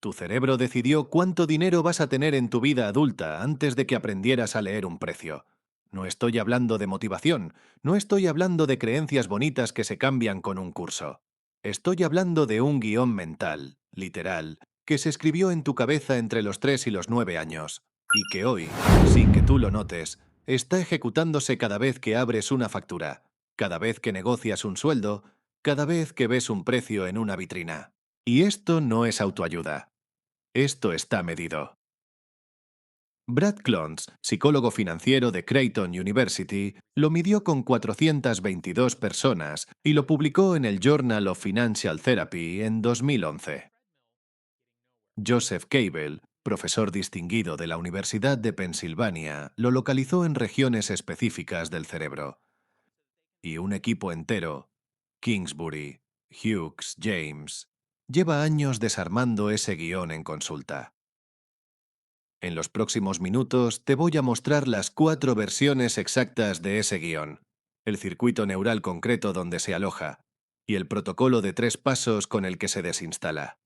Tu cerebro decidió cuánto dinero vas a tener en tu vida adulta antes de que aprendieras a leer un precio. No estoy hablando de motivación, no estoy hablando de creencias bonitas que se cambian con un curso. Estoy hablando de un guión mental, literal, que se escribió en tu cabeza entre los 3 y los 9 años, y que hoy, sin que tú lo notes, está ejecutándose cada vez que abres una factura, cada vez que negocias un sueldo, cada vez que ves un precio en una vitrina. Y esto no es autoayuda. Esto está medido. Brad Klontz, psicólogo financiero de Creighton University, lo midió con 422 personas y lo publicó en el Journal of Financial Therapy en 2011. Joseph Cable, profesor distinguido de la Universidad de Pensilvania, lo localizó en regiones específicas del cerebro. Y un equipo entero, Kingsbury, Hughes, James, lleva años desarmando ese guión en consulta. En los próximos minutos te voy a mostrar las 4 versiones exactas de ese guión, el circuito neural concreto donde se aloja y el protocolo de 3 pasos con el que se desinstala.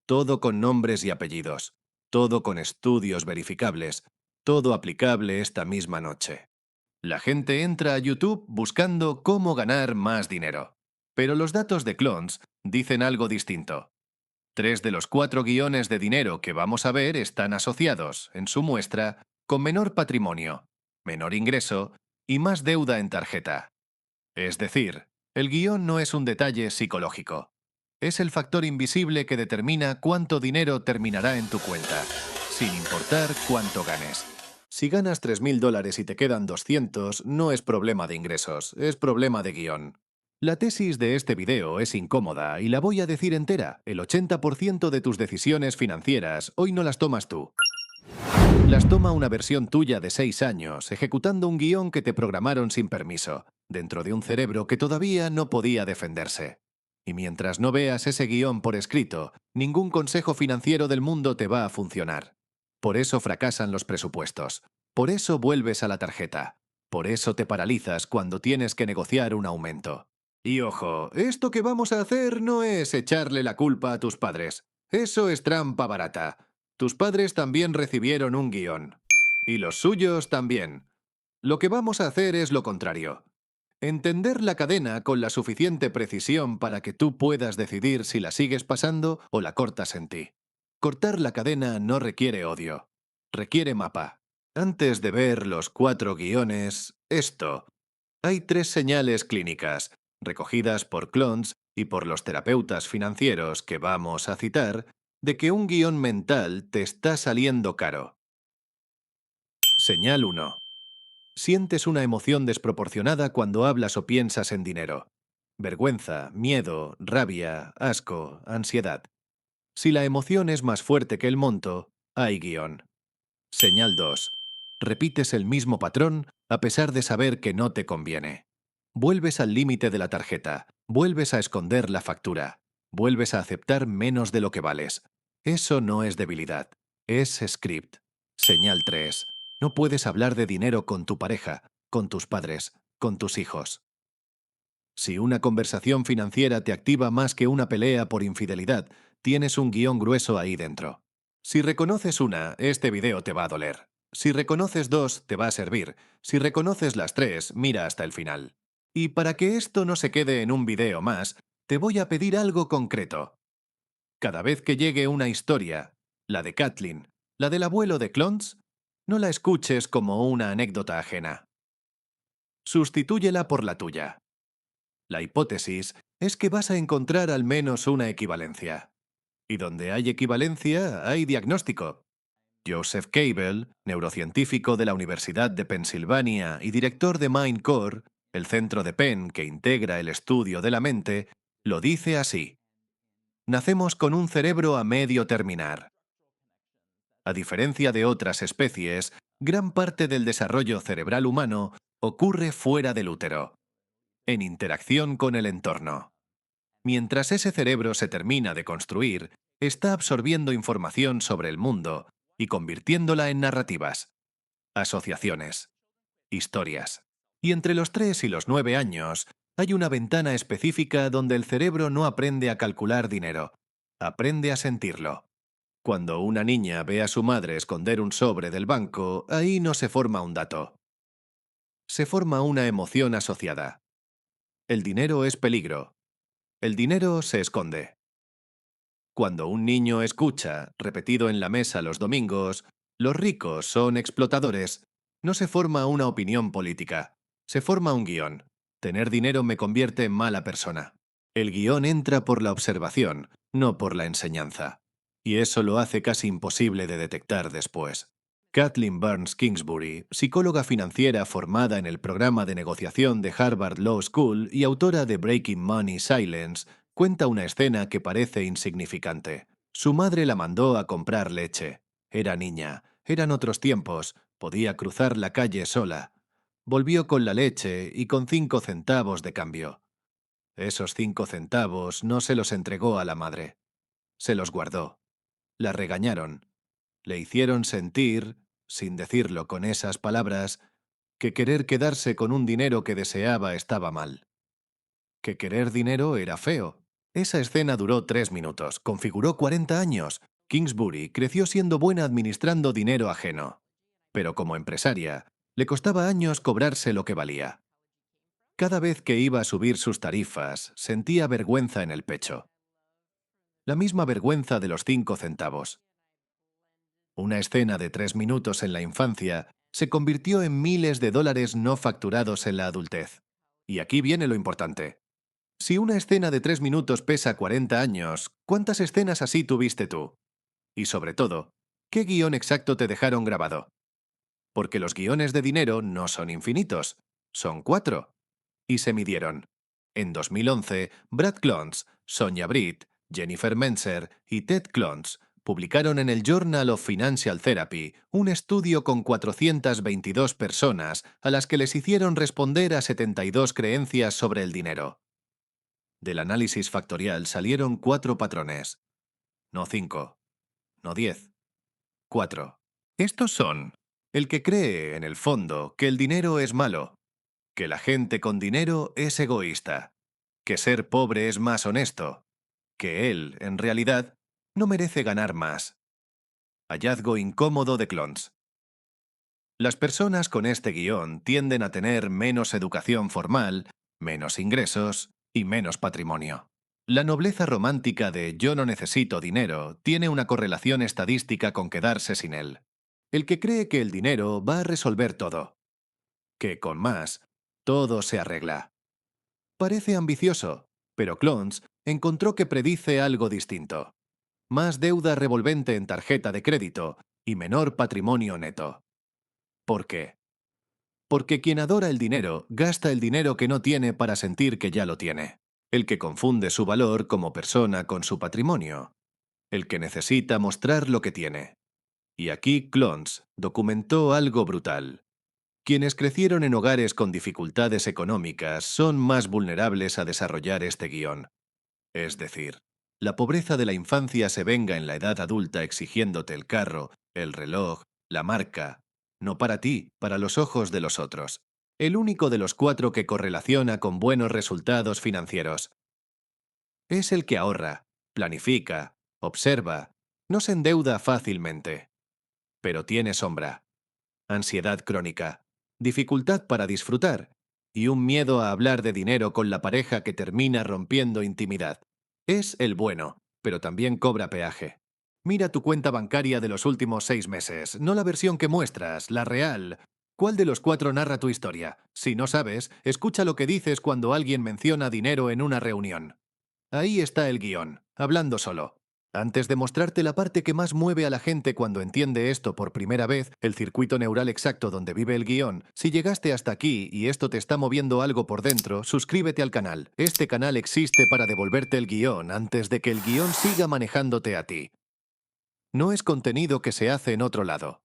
Todo con nombres y apellidos, todo con estudios verificables, todo aplicable esta misma noche. La gente entra a YouTube buscando cómo ganar más dinero. Pero los datos de Clones dicen algo distinto. 3 de los 4 guiones de dinero que vamos a ver están asociados, en su muestra, con menor patrimonio, menor ingreso y más deuda en tarjeta. Es decir, el guión no es un detalle psicológico. Es el factor invisible que determina cuánto dinero terminará en tu cuenta, sin importar cuánto ganes. Si ganas $3.000 y te quedan 200, no es problema de ingresos, es problema de guión. La tesis de este video es incómoda y la voy a decir entera. El 80% de tus decisiones financieras hoy no las tomas tú. Las toma una versión tuya de 6 años, ejecutando un guión que te programaron sin permiso, dentro de un cerebro que todavía no podía defenderse. Y mientras no veas ese guión por escrito, ningún consejo financiero del mundo te va a funcionar. Por eso fracasan los presupuestos. Por eso vuelves a la tarjeta. Por eso te paralizas cuando tienes que negociar un aumento. Y ojo, esto que vamos a hacer no es echarle la culpa a tus padres. Eso es trampa barata. Tus padres también recibieron un guión. Y los suyos también. Lo que vamos a hacer es lo contrario. Entender la cadena con la suficiente precisión para que tú puedas decidir si la sigues pasando o la cortas en ti. Cortar la cadena no requiere odio. Requiere mapa. Antes de ver los 4 guiones, esto. Hay 3 señales clínicas, recogidas por Clones y por los terapeutas financieros que vamos a citar, de que un guión mental te está saliendo caro. Señal 1. Sientes una emoción desproporcionada cuando hablas o piensas en dinero. Vergüenza, miedo, rabia, asco, ansiedad. Si la emoción es más fuerte que el monto, hay guión. Señal 2. Repites el mismo patrón a pesar de saber que no te conviene. Vuelves al límite de la tarjeta, vuelves a esconder la factura, vuelves a aceptar menos de lo que vales. Eso no es debilidad, es script. Señal 3. No puedes hablar de dinero con tu pareja, con tus padres, con tus hijos. Si una conversación financiera te activa más que una pelea por infidelidad, tienes un guión grueso ahí dentro. Si reconoces una, este video te va a doler. Si reconoces 2, te va a servir. Si reconoces las 3, mira hasta el final. Y para que esto no se quede en un video más, te voy a pedir algo concreto. Cada vez que llegue una historia, la de Kathleen, la del abuelo de Clones, no la escuches como una anécdota ajena. Sustitúyela por la tuya. La hipótesis es que vas a encontrar al menos una equivalencia. Y donde hay equivalencia, hay diagnóstico. Joseph Cable, neurocientífico de la Universidad de Pensilvania y director de MindCore, el centro de Penn que integra el estudio de la mente, lo dice así. Nacemos con un cerebro a medio terminar. A diferencia de otras especies, gran parte del desarrollo cerebral humano ocurre fuera del útero, en interacción con el entorno. Mientras ese cerebro se termina de construir, está absorbiendo información sobre el mundo y convirtiéndola en narrativas, asociaciones, historias. Y entre los 3 y los 9 años hay una ventana específica donde el cerebro no aprende a calcular dinero, aprende a sentirlo. Cuando una niña ve a su madre esconder un sobre del banco, ahí no se forma un dato. Se forma una emoción asociada. El dinero es peligro. El dinero se esconde. Cuando un niño escucha, repetido en la mesa los domingos, los ricos son explotadores, no se forma una opinión política, se forma un guión. Tener dinero me convierte en mala persona. El guión entra por la observación, no por la enseñanza. Y eso lo hace casi imposible de detectar después. Kathleen Burns Kingsbury, psicóloga financiera formada en el programa de negociación de Harvard Law School y autora de Breaking Money Silence, cuenta una escena que parece insignificante. Su madre la mandó a comprar leche. Era niña, eran otros tiempos, podía cruzar la calle sola. Volvió con la leche y con 5 centavos de cambio. Esos 5 centavos no se los entregó a la madre. Se los guardó. La regañaron. Le hicieron sentir, sin decirlo con esas palabras, que querer quedarse con un dinero que deseaba estaba mal. Que querer dinero era feo. Esa escena duró 3 minutos, configuró 40 años. Kingsbury creció siendo buena administrando dinero ajeno. Pero como empresaria, le costaba años cobrarse lo que valía. Cada vez que iba a subir sus tarifas, sentía vergüenza en el pecho. La misma vergüenza de los 5 centavos. Una escena de 3 minutos en la infancia se convirtió en miles de dólares no facturados en la adultez. Y aquí viene lo importante. Si una escena de 3 minutos pesa 40 años, ¿cuántas escenas así tuviste tú? Y sobre todo, ¿qué guión exacto te dejaron grabado? Porque los guiones de dinero no son infinitos, son 4. Y se midieron. En 2011, Brad Klontz, Sonja Britt, Jennifer Menzer y Ted Klontz publicaron en el Journal of Financial Therapy un estudio con 422 personas a las que les hicieron responder a 72 creencias sobre el dinero. Del análisis factorial salieron 4 patrones. No 5, no 10, 4. Estos son: el que cree, en el fondo, que el dinero es malo, que la gente con dinero es egoísta, que ser pobre es más honesto, que él, en realidad, no merece ganar más. Hallazgo incómodo de Klontz. Las personas con este guión tienden a tener menos educación formal, menos ingresos y menos patrimonio. La nobleza romántica de "yo no necesito dinero" tiene una correlación estadística con quedarse sin él. El que cree que el dinero va a resolver todo, que con más, todo se arregla. Parece ambicioso, pero Klontz encontró que predice algo distinto. Más deuda revolvente en tarjeta de crédito y menor patrimonio neto. ¿Por qué? Porque quien adora el dinero gasta el dinero que no tiene para sentir que ya lo tiene. El que confunde su valor como persona con su patrimonio. El que necesita mostrar lo que tiene. Y aquí Klontz documentó algo brutal. Quienes crecieron en hogares con dificultades económicas son más vulnerables a desarrollar este guión. Es decir, la pobreza de la infancia se venga en la edad adulta exigiéndote el carro, el reloj, la marca. No para ti, para los ojos de los otros. El único de los 4 que correlaciona con buenos resultados financieros. Es el que ahorra, planifica, observa, no se endeuda fácilmente. Pero tiene sombra, ansiedad crónica, dificultad para disfrutar y un miedo a hablar de dinero con la pareja que termina rompiendo intimidad. Es el bueno, pero también cobra peaje. Mira tu cuenta bancaria de los últimos 6 meses, no la versión que muestras, la real. ¿Cuál de los 4 narra tu historia? Si no sabes, escucha lo que dices cuando alguien menciona dinero en una reunión. Ahí está el guión, hablando solo. Antes de mostrarte la parte que más mueve a la gente cuando entiende esto por primera vez, el circuito neural exacto donde vive el guión, si llegaste hasta aquí y esto te está moviendo algo por dentro, suscríbete al canal. Este canal existe para devolverte el guión antes de que el guión siga manejándote a ti. No es contenido que se hace en otro lado.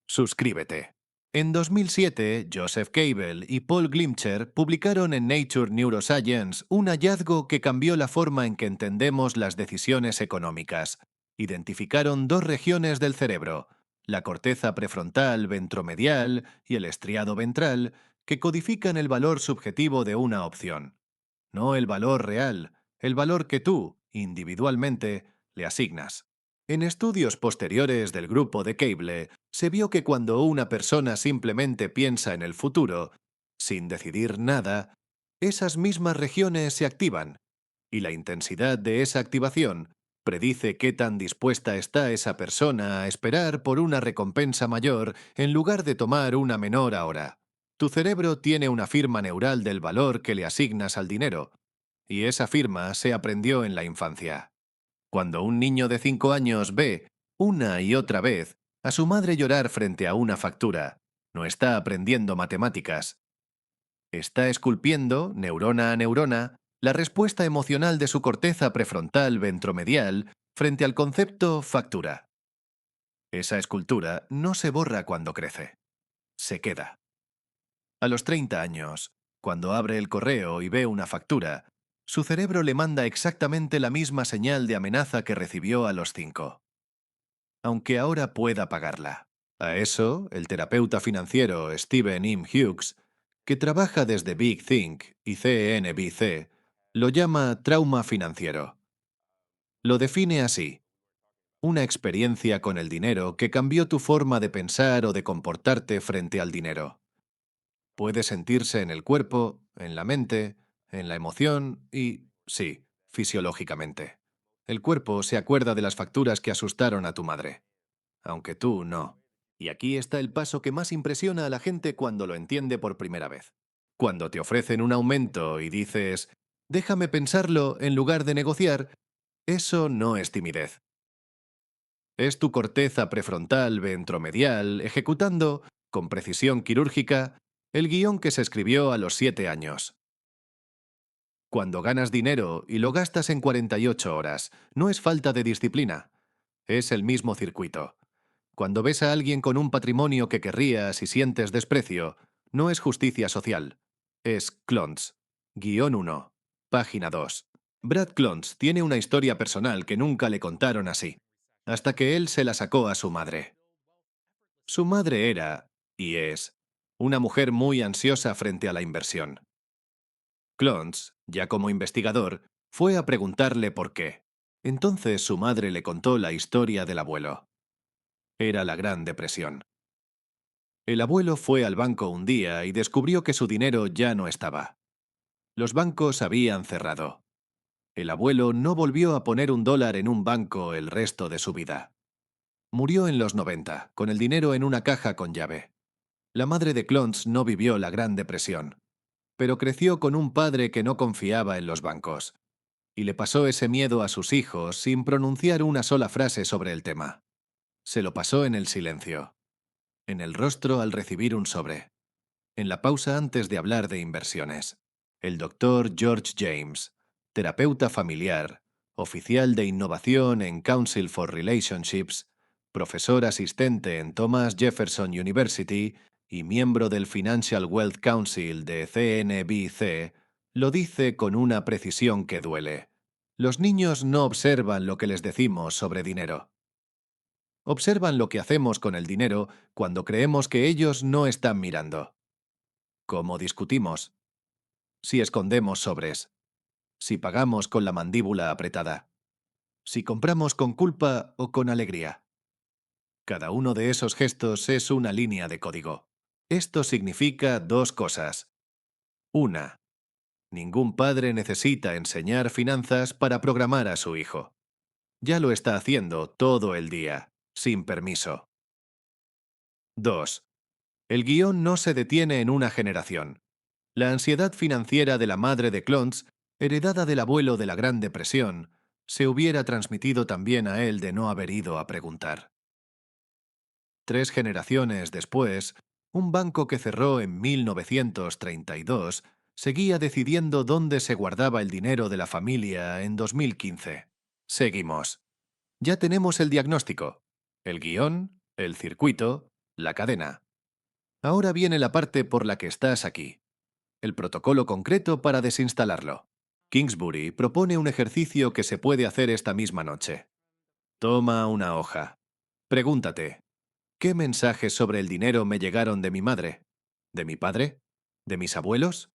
Suscríbete. En 2007, Joseph Cable y Paul Glimcher publicaron en Nature Neuroscience un hallazgo que cambió la forma en que entendemos las decisiones económicas. Identificaron 2 regiones del cerebro, la corteza prefrontal ventromedial y el estriado ventral, que codifican el valor subjetivo de una opción. No el valor real, el valor que tú, individualmente, le asignas. En estudios posteriores del grupo de Cable, se vio que cuando una persona simplemente piensa en el futuro, sin decidir nada, esas mismas regiones se activan, y la intensidad de esa activación predice qué tan dispuesta está esa persona a esperar por una recompensa mayor en lugar de tomar una menor ahora. Tu cerebro tiene una firma neural del valor que le asignas al dinero, y esa firma se aprendió en la infancia. Cuando un niño de 5 años ve, una y otra vez, a su madre llorar frente a una factura, no está aprendiendo matemáticas. Está esculpiendo, neurona a neurona, la respuesta emocional de su corteza prefrontal ventromedial frente al concepto factura. Esa escultura no se borra cuando crece, se queda. A los 30 años, cuando abre el correo y ve una factura, su cerebro le manda exactamente la misma señal de amenaza que recibió a los 5, aunque ahora pueda pagarla. A eso, el terapeuta financiero Stephen M. Hughes, que trabaja desde Big Think y CNBC, lo llama trauma financiero. Lo define así: una experiencia con el dinero que cambió tu forma de pensar o de comportarte frente al dinero. Puede sentirse en el cuerpo, en la mente, en la emoción y, sí, fisiológicamente. El cuerpo se acuerda de las facturas que asustaron a tu madre, aunque tú no. Y aquí está el paso que más impresiona a la gente cuando lo entiende por primera vez. Cuando te ofrecen un aumento y dices, déjame pensarlo en lugar de negociar, eso no es timidez. Es tu corteza prefrontal ventromedial ejecutando, con precisión quirúrgica, el guión que se escribió a los 7 años. Cuando ganas dinero y lo gastas en 48 horas, no es falta de disciplina, es el mismo circuito. Cuando ves a alguien con un patrimonio que querrías y sientes desprecio, no es justicia social, es Clontz. Guión 1. Página 2. Brad Clontz tiene una historia personal que nunca le contaron así, hasta que él se la sacó a su madre. Su madre era, y es, una mujer muy ansiosa frente a la inversión. Clontz, ya como investigador, fue a preguntarle por qué. Entonces su madre le contó la historia del abuelo. Era la Gran Depresión. El abuelo fue al banco un día y descubrió que su dinero ya no estaba. Los bancos habían cerrado. El abuelo no volvió a poner $1 en un banco el resto de su vida. Murió en los 90, con el dinero en una caja con llave. La madre de Clontz no vivió la Gran Depresión, pero creció con un padre que no confiaba en los bancos, y le pasó ese miedo a sus hijos sin pronunciar una sola frase sobre el tema. Se lo pasó en el silencio, en el rostro al recibir un sobre, en la pausa antes de hablar de inversiones. El doctor George James, terapeuta familiar, oficial de innovación en Council for Relationships, profesor asistente en Thomas Jefferson University y miembro del Financial Wealth Council de CNBC, lo dice con una precisión que duele. Los niños no observan lo que les decimos sobre dinero. Observan lo que hacemos con el dinero cuando creemos que ellos no están mirando. ¿Cómo discutimos? Si escondemos sobres, si pagamos con la mandíbula apretada, si compramos con culpa o con alegría. Cada uno de esos gestos es una línea de código. Esto significa dos cosas. Una, ningún padre necesita enseñar finanzas para programar a su hijo. Ya lo está haciendo todo el día, sin permiso. 2. El guión no se detiene en una generación. La ansiedad financiera de la madre de Clontz, heredada del abuelo de la Gran Depresión, se hubiera transmitido también a él de no haber ido a preguntar. 3 generaciones después, un banco que cerró en 1932 seguía decidiendo dónde se guardaba el dinero de la familia en 2015. Seguimos. Ya tenemos el diagnóstico, el guión, el circuito, la cadena. Ahora viene la parte por la que estás aquí. El protocolo concreto para desinstalarlo. Kingsbury propone un ejercicio que se puede hacer esta misma noche. Toma una hoja. Pregúntate, ¿qué mensajes sobre el dinero me llegaron de mi madre? ¿De mi padre? ¿De mis abuelos?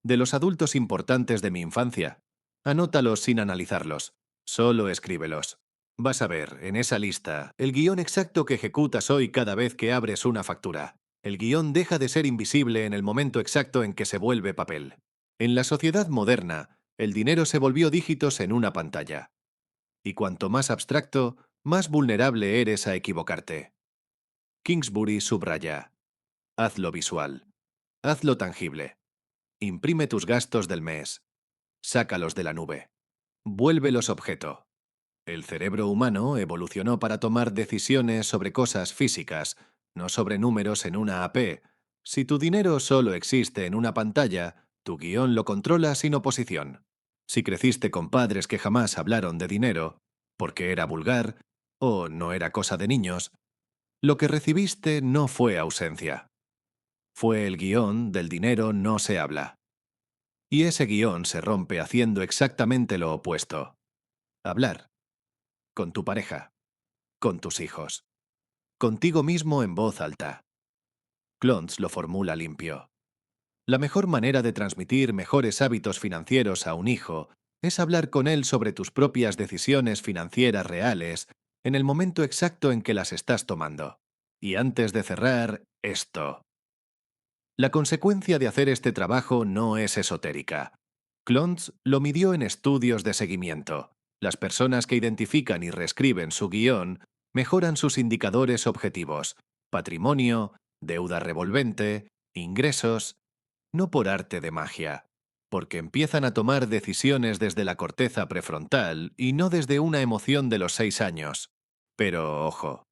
¿De los adultos importantes de mi infancia? Anótalos sin analizarlos. Solo escríbelos. Vas a ver, en esa lista, el guión exacto que ejecutas hoy cada vez que abres una factura. El guión deja de ser invisible en el momento exacto en que se vuelve papel. En la sociedad moderna, el dinero se volvió dígitos en una pantalla. Y cuanto más abstracto, más vulnerable eres a equivocarte. Kingsbury subraya: hazlo visual. Hazlo tangible. Imprime tus gastos del mes. Sácalos de la nube. Vuélvelos objeto. El cerebro humano evolucionó para tomar decisiones sobre cosas físicas, no sobre números en una AP. Si tu dinero solo existe en una pantalla, tu guión lo controla sin oposición. Si creciste con padres que jamás hablaron de dinero, porque era vulgar o no era cosa de niños, lo que recibiste no fue ausencia. Fue el guión del dinero no se habla. Y ese guión se rompe haciendo exactamente lo opuesto. Hablar. Con tu pareja. Con tus hijos. Contigo mismo en voz alta. Clontz lo formula limpio. La mejor manera de transmitir mejores hábitos financieros a un hijo es hablar con él sobre tus propias decisiones financieras reales en el momento exacto en que las estás tomando. Y antes de cerrar, esto. La consecuencia de hacer este trabajo no es esotérica. Clontz lo midió en estudios de seguimiento. Las personas que identifican y reescriben su guión mejoran sus indicadores objetivos: patrimonio, deuda revolvente, ingresos, no por arte de magia, porque empiezan a tomar decisiones desde la corteza prefrontal y no desde una emoción de los 6 años. Pero, ojo,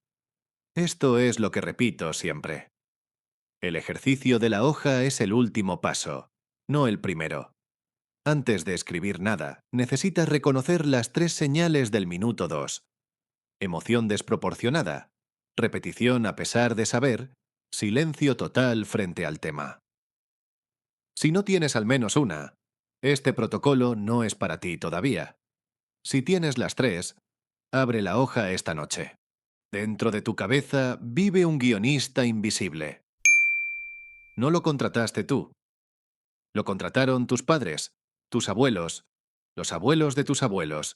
esto es lo que repito siempre. El ejercicio de la hoja es el último paso, no el primero. Antes de escribir nada, necesitas reconocer las 3 señales del minuto 2. Emoción desproporcionada, repetición a pesar de saber, silencio total frente al tema. Si no tienes al menos una, este protocolo no es para ti todavía. Si tienes las 3, abre la hoja esta noche. Dentro de tu cabeza vive un guionista invisible. No lo contrataste tú. Lo contrataron tus padres, tus abuelos, los abuelos de tus abuelos,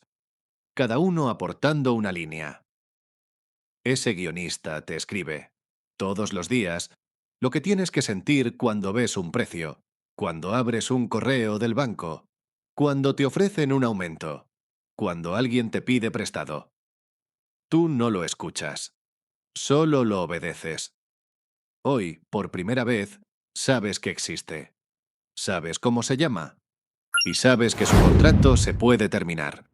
cada uno aportando una línea. Ese guionista te escribe, todos los días, lo que tienes que sentir cuando ves un precio, cuando abres un correo del banco, cuando te ofrecen un aumento, cuando alguien te pide prestado. Tú no lo escuchas, solo lo obedeces. Hoy, por primera vez, sabes que existe. ¿Sabes cómo se llama? Y sabes que su contrato se puede terminar.